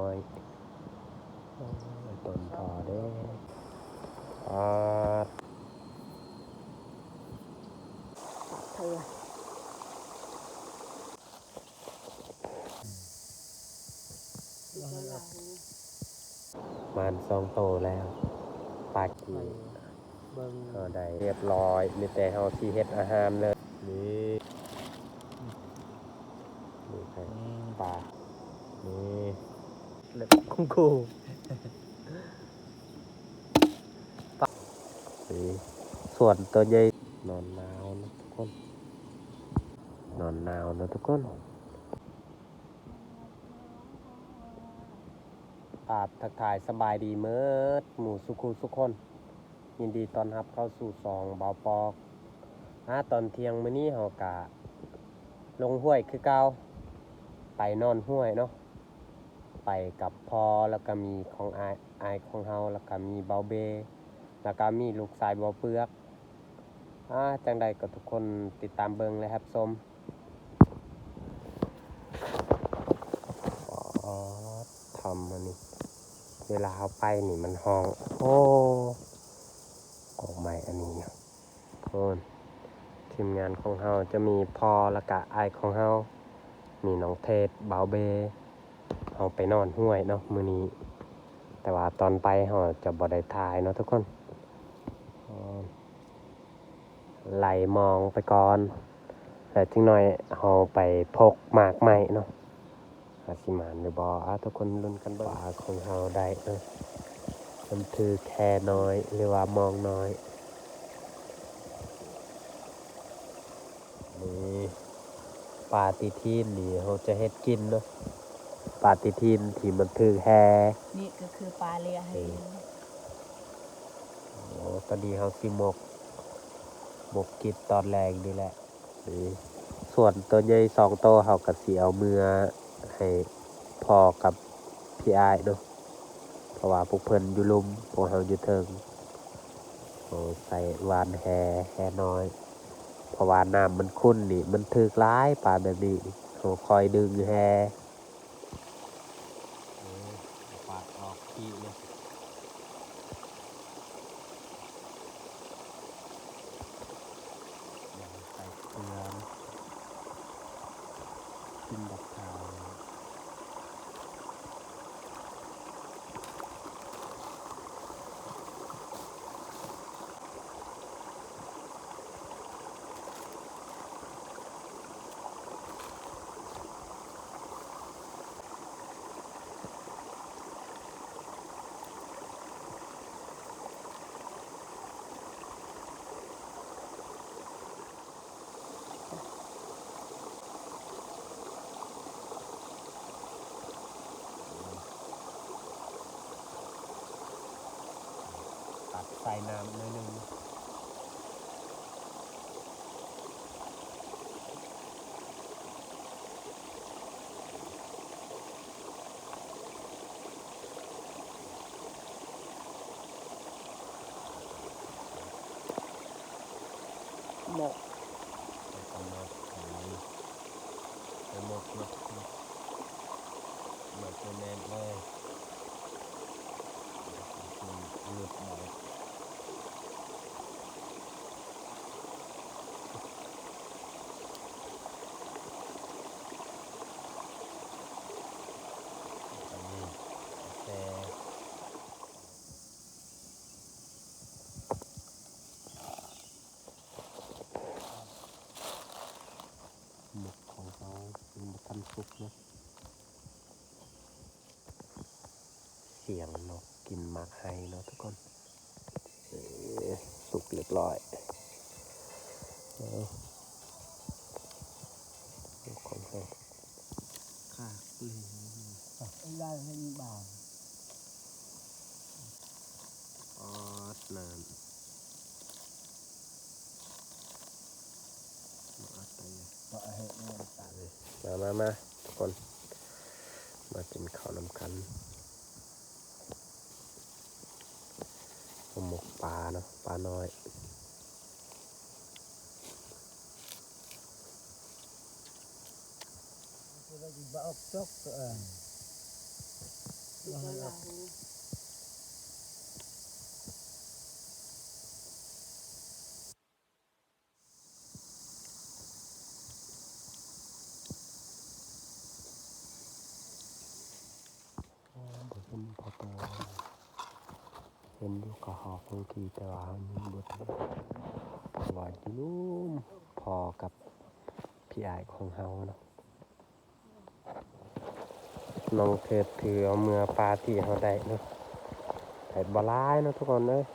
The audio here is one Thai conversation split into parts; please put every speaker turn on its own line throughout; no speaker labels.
อยต้นพอเด้
เถื่อ
มัน2 โตแล้วปากี
เบิ่ง
ได้เรียบร้อยมีแต่เฮาสิเฮ็ดอาหารเลยนี่ครับปลานี่
เล็บของกู
นี่ส่วนตัวใหญ่นอนหนาวนะทุกคนนอนหนาวนะทุกคนทักทายสบายดีเมิดหมู่สุขุสุกคนยินดีต้อนรับเข้าสู่ซองเบาปอกตอนเที่ยงมื้อนี้เฮากะลงห้วยคือเก่าไปนอนห้วยเนาะไปกับพ่อแล้วก็มีของอายของเฮาแล้วก็มีเบาเบแล้วก็มีลูกชายเบาเปลือกจังใดก็ทุกคนติดตามเบิ่งเลยครับชมทำอันนี้เวลาเขาไปนี่มันห้องออกใหม่อันนี้เนาะทีมงานของเฮาจะมีพ่อแล้วก็อายของเฮามีน้องเทศเบาเบเฮาไปนอนห้วยเนาะมื้อนี้แต่ว่าตอนไปเฮาจะบ่ได้ถ่ายเนาะทุกคนไหลมองไปก่อนแล้วจังหน่อยเฮาไปพกหมากใหม่เนาะสิมานหรือบ่ทุกคนลุ้นกันเบิ่งว่าของเฮาได้เนาะมันคือแค่น้อยหรือว่ามองน้อยนี่ปาฏิทินนี่เฮาจะเฮ็ดกินเนาะปาฏิทินที่มันถือแฮ
นี่ก็คือปลาเลียให้
ตอนนี้เฮาสิหมกกินตอนแรงนี่แหละนี่ส่วนตัวใหญ่2 โตเฮาก็สิเอามือให้พ่อกับพี่อ้ายเนาะเพราะว่าพวกเพิ่นอยู่ลุมพวกเฮาอยู่เทิงใส่วานแฮน้อยเพราะว่าน้ำมันขุ่นนี่มันถึกหลายปลาแบบนี้เขาคอยดึงแฮปาดออกขี้เลยใส่เกลือกินบักขาวตัดใส่น้ำหน่อยนึง
หมก
หมกแน่นเลยหลุดหน่อยแต่หมกของเขามันทันสุกเนาะเสียงนกกินหมากไฮเนาะทุกคนสุกเรียบร้อยของเขาค่ะ
ได้ให้บ่าว
น้ำมาทุกคนมากินข้าวน้ำกันหมกปลาเนาะปลาน้อย
เราจะบอกจก
เห็นพอตัวเห็นอยู่กับหอกบางทีแต่ว่ามันบดว่าอยู่นู่นพอกับพี่อายของเฮาเนาะน้องเถิดถือเอาเมื่อปลาที่เฮาได้เนาะแต่บ่ร้ายเนาะทุกคนเอ้ย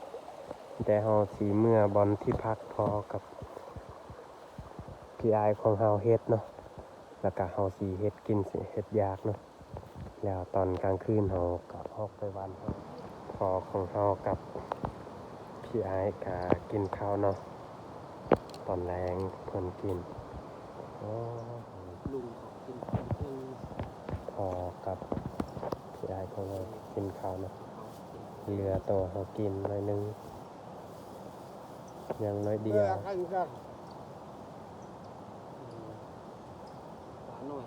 แต่เฮาสีเมื่อบอลที่พักพอกับพี่อายของเฮาเฮ็ดเนาะแล้วก็เฮาสีเฮ็ดกินสิเฮ็ดยากเนาะแล้วตอนกลางคืนเฮาก็ออกไปวันเฮาพอของเฮากับพี่อายก็กินข้าวเนาะตอนแรงเพิ่นกินโอ้
ลุงเขากินของเพิ่ง
พอกับพี่อายของเรากินข้าวเนาะเรือโตเขากินหน่อยนึงยังน้อยเดียว
หวานหน่อย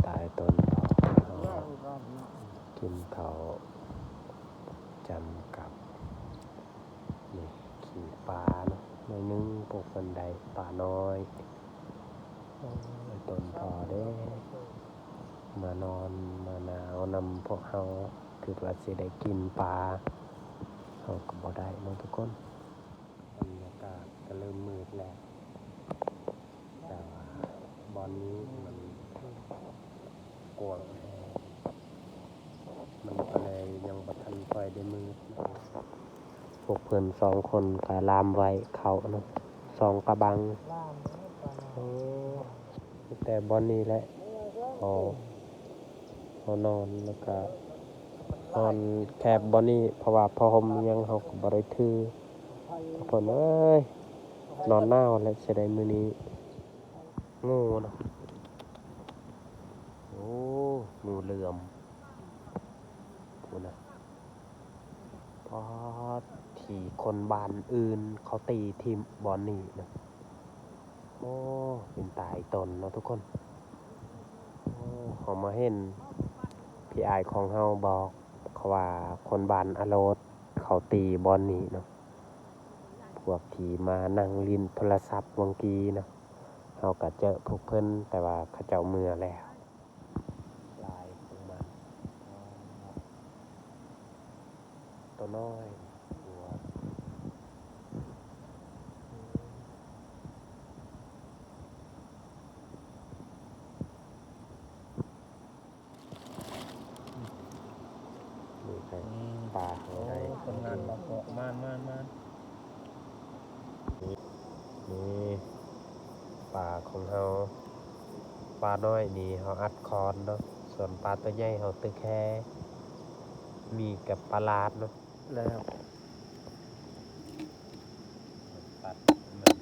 ตายต้นพอกินเขาวจำกับนี่ขี่ปลาเนาะหน่อยนึงปลูกบันไดปลาน้อยโอ้ยต้นพอเด้มานอนมาหนาวนำพวกเขาคือว่าสิได้กินปลาเขาก็บ่ได้เนาะทุกคนบรรยากาศก็เริ่มมืดแล้วแต่ว่าบอนนี้มันกว้างแฮงมันก็เลยยังบ่ทันค่อยได้มืดนะพวกเพิ่นสองคนก็ลามไว้เขาเนาะสองกระบังโอ้แต่บอนนี้แหละเอานอนแล้วก็นอนแคบบอนนี้เพราะว่าพอห่มยังเฮาก็บ่ได้ถือทุกคนเอ้ยนอนหนาวแล้วสิได้มื้อนี้งูเนาะโอ้งูเหลือมพูดนะพอที่คนบ้านอื่นเขาตีทีมบอลนี่นะโอ้เป็นตายตนเนาะทุกคนโอ้เขามาเห็นพี่อายของเฮาบอกเขาว่าคนบ้านอโรสเขาตีบอลนี่เนาะพวกที่มานั่งลินโทรศัพท์วังกีเนาะเฮาก็เจอพวกเพิ่นแต่ว่าเขาเจ้าเมื่อแล้วลายของมันตัวน้อยหัวนี่ไงปลาของไทย
คนงานเราก็มาน
นี่ปลาของเฮาปลาน้อยนี่เฮาอัดคอนเนาะส่วนปลาตัวใหญ่เฮาตึกแค่มีกับปลาลาดเนาะ
แล้ว
ตัดมัน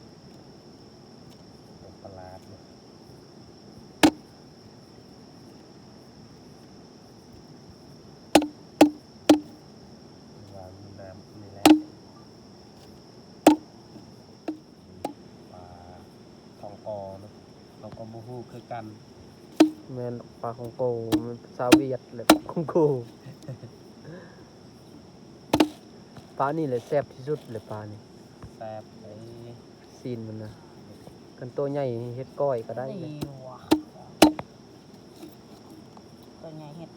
กับปลาลาดเนาะวางน้ำนี่แหละปลาทองกอเนาะเราก็บ่ฮู้คือกัน
แม่นปลาของโกมันภาษาเวียดเลยของโกปลานี่แหละแซ่บที่สุดเลยปลานี่
แซ่บไอ้
ซีนมันนะกันตัวใหญ่เฮ็ดก้อยก็ได้เลย
นี่ว่ะตัวใหญ่เห็ด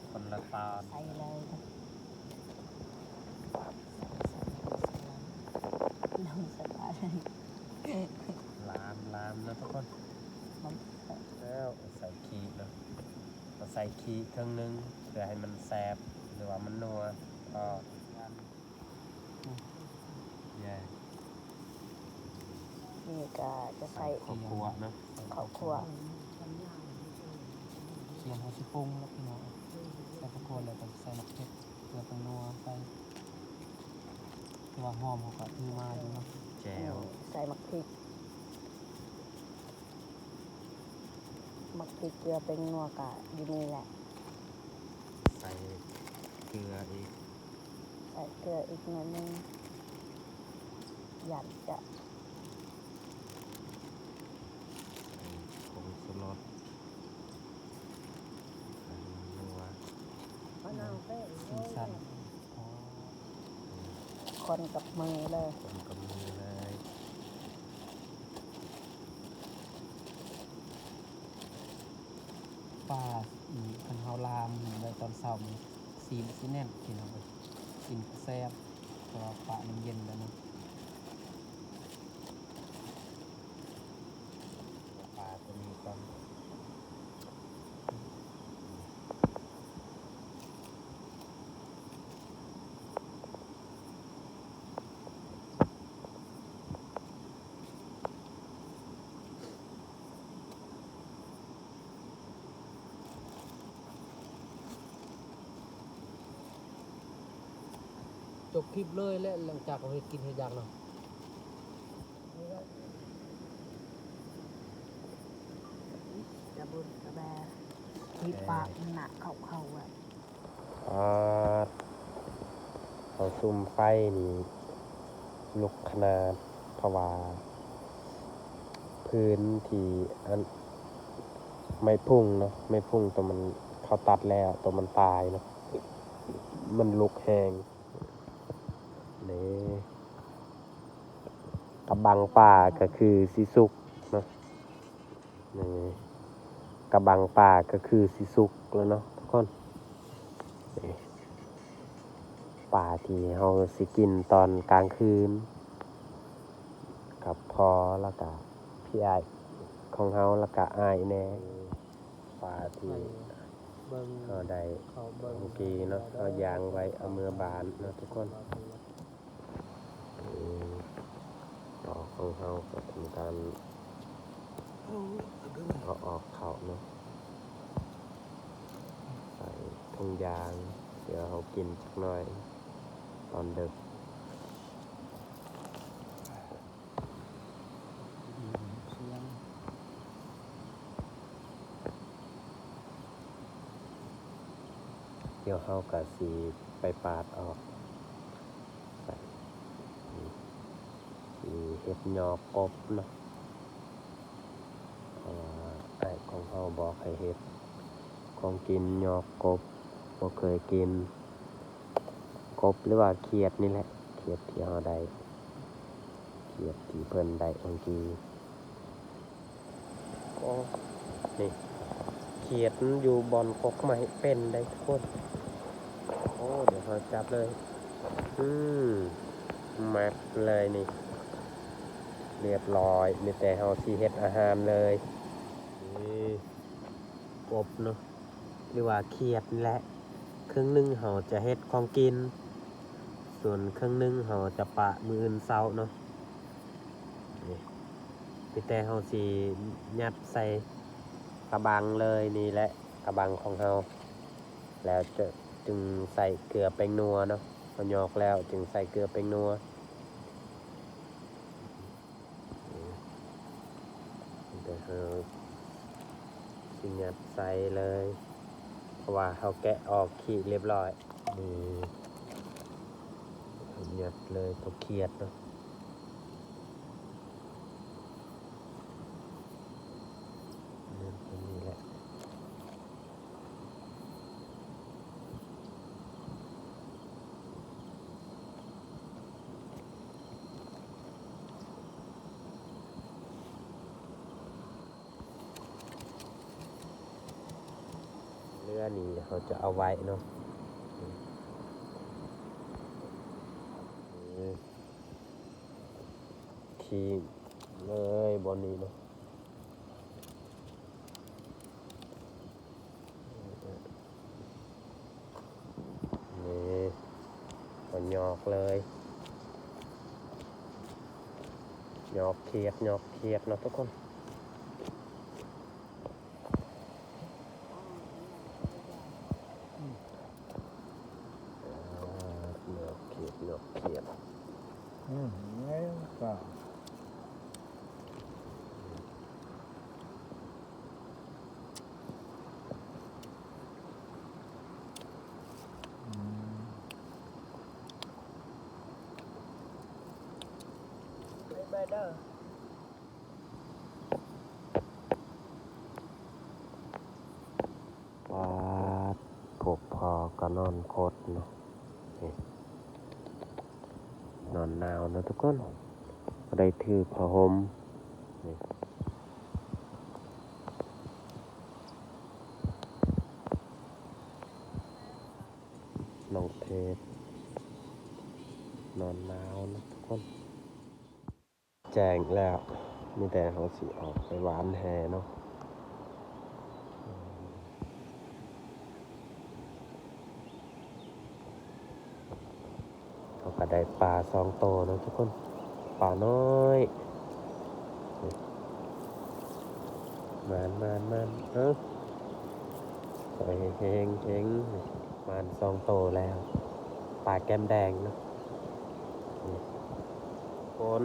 คนละตอน
ใส่เลยน้ำสบาย
ลามนะทุกคน
มัน
แล้วใส่ขี้เนาะเราใส่ขี้ครึ่งนึงเพื่อให้มันแซ่บหรือว่ามันนัวก็แย่
นี่ก็จะ
ใส่
ใส่
ข้าวคั่วเนาะ
ข้าวคั่ว
เสียงเขาสิปรุงแล้วพี่น้องใส่ตะโกนแล้วก็ใส่มะเขือเกลือตังนัวใส่ตัวหอมเขาก็มีมาอยู่เนาะ
แจว
ใส่มะพริกเกลือเป็นนัวกะอยู่นี่แหละ
ใส่เกลืออีก
ใส่เกลืออีกหน่อยนึงหยัดจะ
ใส่ผงชูร
สีสันอ๋อ
คนกับมือเลย
คนกับมือเลย
ปลาคันเฮาลามในตอนเช้านี่ซีนสิแน่นพี่น้องเอ้ยกินก็แซ่บเพราะว่าปลามันเย็นแล้วเนาะ
ปลาตัวนี้ก่อน
จบคลิปเลยและหลังจากเราเฮ็ดกินเฮ็ดอยากเนาะ
จะบุญกระแบที่ปากมันหนักเข้าอ่ะ
เขาซุ่มไฟนี่ลุกขนาดเพราะว่าพื้นที่อันไม่พุ่งเนาะไม่พุ่งตัวมันเขาตัดแล้วตัวมันตายเนาะมันลุกแหงนี่กระบังป่าก็คือสิสุกเนาะนี่กระบังป่าก็คือสิสุกแล้วเนาะทุกคนนี่ป่าที่เราสิกินตอนกลางคืนกับพอแล้วก็พี่อ้ายของเฮาแล้วก็อ้ายแน่ป่าที่
เบิ่ง
เราได้
เขาเบิ่ง
เมื่อกี้เนาะเอายางไว้เอามือบานเนาะทุกคนต่อของเฮาก็ทำการเอาออกเขาเนาะใส่ถุงยางเดี๋ยวเขากินสักหน่อยตอนดึก
เสียง
เดี๋ยวเขาก็สีไปปาดออกใส่สีเห็ดยอกกบเนาะเพราะว่าไอ้ของเขาบอกให้เห็ดของกินยอกกบบ่เคยกินกบหรือว่าเขียดนี่แหละเขียดที่เขาได้เขียดที่เพิ่นได้บางทีก็นี่เขียดมันอยู่บอนกกไม้เป็นได้ทุกคนโอ้เดี๋ยวเขาจับเลยแมทเลยนี่เรียบร้อยมีแต่เขาสีเฮ็ดอาหารเลยนี่กบเนาะหรือว่าเขียดนี่แหละครึ่งหนึงเขาจะเฮ็ดของกินส่วนครึ่งหนึงเขาจะปะมืออื่นเช้าเนาะนี่มีแต่เขาสียัดใส่กระบังเลยนี่แหละกระบังของเขาแล้วจึงใส่เกลือแป้งนัวเนาะพอยอกแล้วจึงใส่เกลือแป้งนัวเดี๋ยวเราสิยัดใส่เลยเพราะว่าเขาแกะออกขีดเรียบร้อยนี่ยัดเลยตัวเขียดเนาะนี่แหละเรือนี่เขาจะเอาไว้เนาะทีเลยบนนี้เนาะนี่มันยอกเลยยอกเขียดเนาะทุกคนยอกเขียด
ไงก็
เบอร์เดอร์
ปาดกบพอ ก็นอนโคตรเนาะนี่นอนหนาวเนาะทุกคนก็ได้ถือผ้าห่มนี่น้องเพชรนอนหนาวเนาะทุกคนแจ้งแล้วมีแต่เขาสิออกไปหวานแหเนาะเขาก็ได้ปลา2 โตเนาะทุกคนปลาน้อยมันเอ้าสวยเฮงมัน2 โตแล้วปลาแก้มแดงเนาะนี่คน